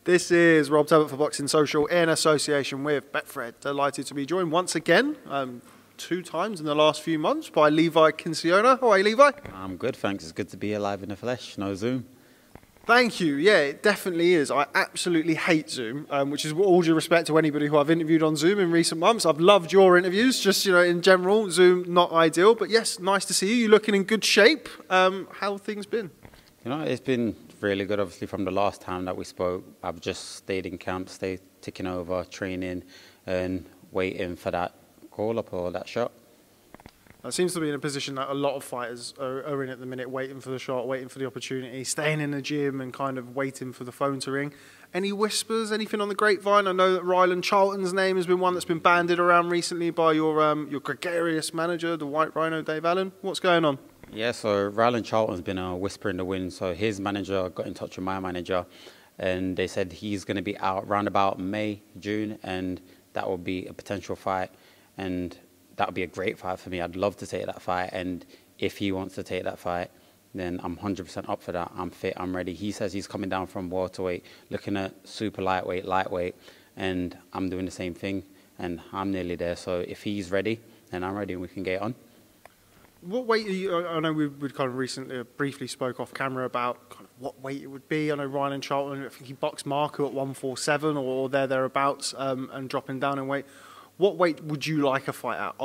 This is Rob Tebbutt for Boxing Social in association with Betfred. Delighted to be joined once again, 2 times in the last few months, by Levi Kinsiona. How are you, Levi? I'm good, thanks. It's good to be alive in the flesh, no Zoom. Thank you. Yeah, it definitely is. I absolutely hate Zoom, which is all due respect to anybody who I've interviewed on Zoom in recent months. I've loved your interviews, just, in general. Zoom, not ideal. But yes, nice to see you. You're looking in good shape. How have things been? It's been really good, obviously, from the last time that we spoke. I've just stayed in camp, stayed ticking over, training and waiting for that call-up or that shot. That seems to be in a position that a lot of fighters are in at the minute, waiting for the shot, waiting for the opportunity, staying in the gym and kind of waiting for the phone to ring. Any whispers, anything on the grapevine? I know that RYLAN CHARLTON's name has been one that's been bandied around recently by your gregarious manager, the White Rhino, Dave Allen. What's going on? Yeah, so RYLAN CHARLTON's been a whisper in the wind. So his manager got in touch with my manager and they said he's going to be out around about May, June, and that will be a potential fight. And that would be a great fight for me. I'd love to take that fight. And if he wants to take that fight, then I'm 100% up for that. I'm fit, I'm ready. He says he's coming down from welterweight, looking at super lightweight, and I'm doing the same thing, and I'm nearly there. So if he's ready, then I'm ready and we can get on. What weight are you? I know we kind of recently briefly spoke off camera about kind of what weight it would be. I know RYLAN CHARLTON, I think he boxed Marco at 147 or thereabouts, and dropping down in weight. What weight would you like a fight at?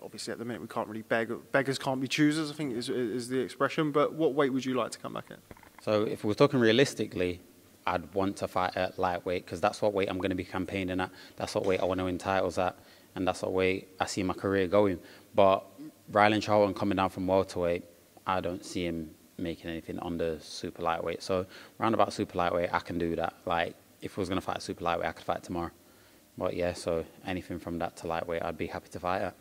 Obviously, at the minute, we can't really beg. Beggars can't be choosers, I think is the expression. But what weight would you like to come back at? So if we're talking realistically, I'd want to fight at lightweight because that's what weight I'm going to be campaigning at. That's what weight I want to win titles at. And that's what weight I see my career going. But RYLAN CHARLTON coming down from welterweight, I don't see him making anything under super lightweight. So round about super lightweight, I can do that. Like, if we was going to fight super lightweight, I could fight tomorrow. But yeah, so anything from that to lightweight, I'd be happy to fight at.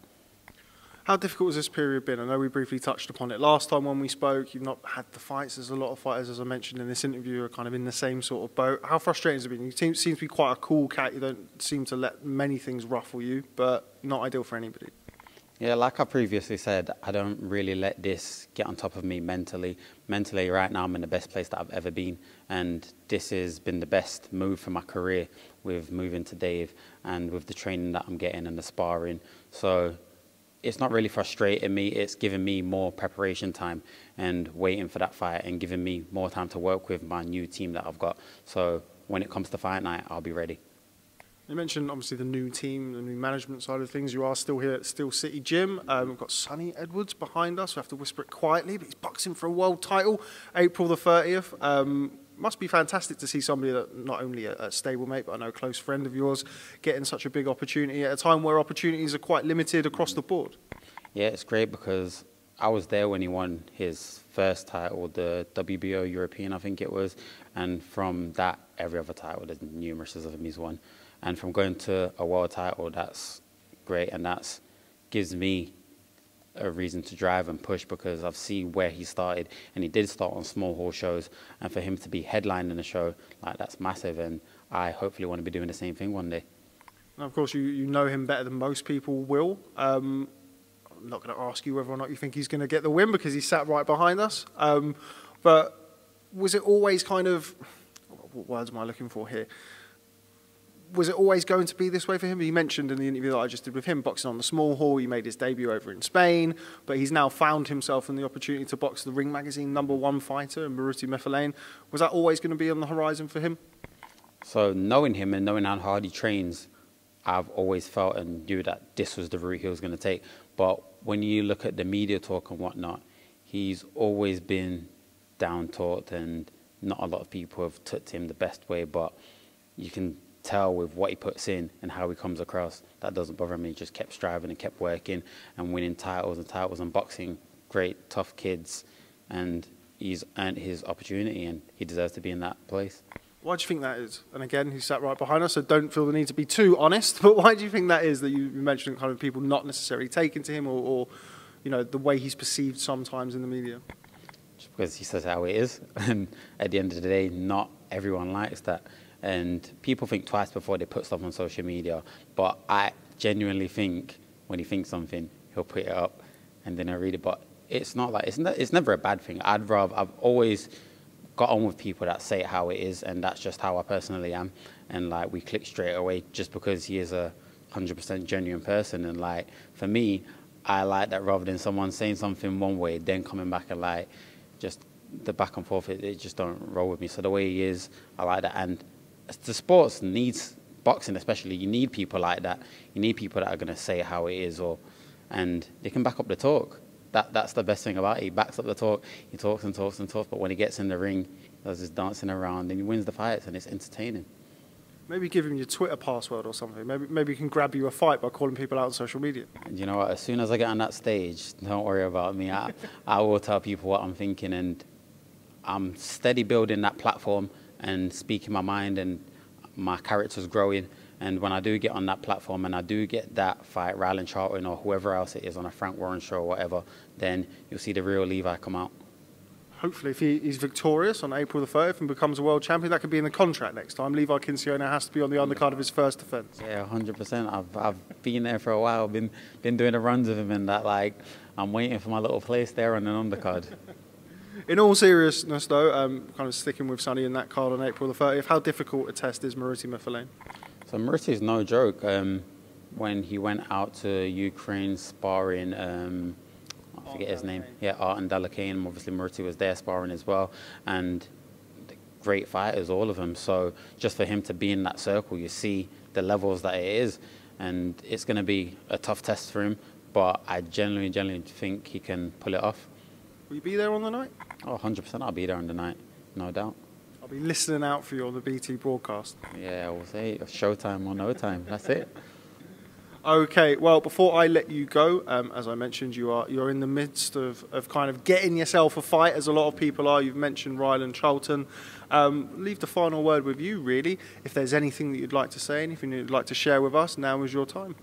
How difficult has this period been? I know we briefly touched upon it last time when we spoke. You've not had the fights. There's a lot of fighters, as I mentioned in this interview, are kind of in the same sort of boat. How frustrating has it been? You seem to be quite a cool cat. You don't seem to let many things ruffle you, but not ideal for anybody. Yeah, like I previously said, I don't really let this get on top of me mentally. Mentally, right now, I'm in the best place that I've ever been. And this has been the best move for my career with moving to Dave and with the training that I'm getting and the sparring. So it's not really frustrating me. It's giving me more preparation time and waiting for that fight and giving me more time to work with my new team that I've got. So when it comes to fight night, I'll be ready. You mentioned, obviously, the new team, the new management side of things. You are still here at Steel City Gym. We've got Sonny Edwards behind us. We have to whisper it quietly, but he's boxing for a world title, April the 30th. Must be fantastic to see somebody that not only a stablemate, but I know a close friend of yours, getting such a big opportunity at a time where opportunities are quite limited across the board. Yeah, it's great because I was there when he won his first title, the WBO European, I think it was. And from that, every other title, there's numerous of them he's won. And from going to a world title, that's great, and that gives me a reason to drive and push because I've seen where he started, and he did start on small hall shows, and for him to be headlining a show, like, that's massive, and I hopefully want to be doing the same thing one day. And of course, you know him better than most people will. I'm not going to ask you whether or not you think he's going to get the win because he sat right behind us. But was it always kind of, what words am I looking for here? Was it always going to be this way for him? He mentioned in the interview that I just did with him, boxing on the small hall, he made his debut over in Spain, but he's now found himself in the opportunity to box the Ring Magazine #1 fighter, Edwards-Mthalane. Was that always going to be on the horizon for him? So knowing him and knowing how hard he trains, I've always felt and knew that this was the route he was going to take. But when you look at the media talk and whatnot, he's always been down-talked, and not a lot of people have took to him the best way, but you can tell with what he puts in and how he comes across. That doesn't bother me. He just kept striving and kept working and winning titles and boxing great, tough kids, and he's earned his opportunity and he deserves to be in that place. Why do you think that is? And again, he sat right behind us, so don't feel the need to be too honest, but why do you think that is, that you mentioned kind of people not necessarily taking to him or the way he's perceived sometimes in the media? Just because he says how it is, and at the end of the day, not everyone likes that. And people think twice before they put stuff on social media. But I genuinely think when he thinks something, he'll put it up and then he'll read it. But it's not like, it's never a bad thing. I've always got on with people that say it how it is, and that's just how I personally am. And like, we click straight away just because he is a 100% genuine person. And like, for me, I like that rather than someone saying something one way, then coming back and like, just the back and forth, it just don't roll with me. So the way he is, I like that. And the sports needs, boxing especially, you need people like that. You need people that are going to say how it is, and they can back up the talk. That's the best thing about it. He backs up the talk. He talks and talks and talks, but when he gets in the ring, he does his dancing around and he wins the fights, and it's entertaining. Maybe give him your Twitter password or something. Maybe he can grab you a fight by calling people out on social media. And you know what? As soon as I get on that stage, don't worry about me. I will tell people what I'm thinking, and I'm steady building that platform and speaking my mind, and my character's growing. And when I do get on that platform and I do get that fight, RYLAN CHARLTON or whoever else it is on a Frank Warren show or whatever, then you'll see the real Levi come out. Hopefully, if he's victorious on April the 30th and becomes a world champion, that could be in the contract next time. Levi Kinsiona has to be on the undercard of his first defence. Yeah, 100%. I've been there for a while, been doing the runs with him, and that, like, I'm waiting for my little place there on an undercard. In all seriousness, though, kind of sticking with Sonny in that card on April the 30th, how difficult a test is Edwards-Mthalane? So Maurice is no joke. When he went out to Ukraine sparring, I forget his name. Yeah, RYLAN. Obviously, Maurice was there sparring as well, and great fighters, all of them. So just for him to be in that circle, you see the levels that it is, and it's going to be a tough test for him. But I genuinely think he can pull it off. Will you be there on the night? Oh, 100%. I'll be there on the night, no doubt. I'll be listening out for you on the BT broadcast. Yeah, we'll say showtime or no time. That's it. Okay, well, before I let you go, as I mentioned, you're in the midst of kind of getting yourself a fight, as a lot of people are. You've mentioned RYLAN CHARLTON. Leave the final word with you, really. If there's anything that you'd like to say, anything you'd like to share with us, now is your time.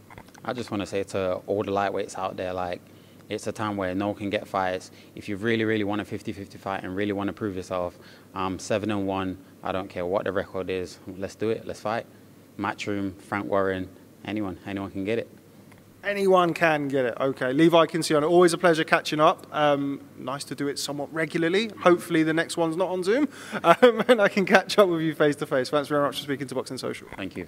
I just want to say to all the lightweights out there, like, it's a time where no one can get fights. If you really want a 50-50 fight and really want to prove yourself, 7-1, I don't care what the record is. Let's do it. Let's fight. Matchroom, Frank Warren, anyone can get it. Anyone can get it. Okay, Levi Kinsiona, always a pleasure catching up. Nice to do it somewhat regularly. Hopefully the next one's not on Zoom, and I can catch up with you face to face. Thanks very much for speaking to Boxing Social. Thank you.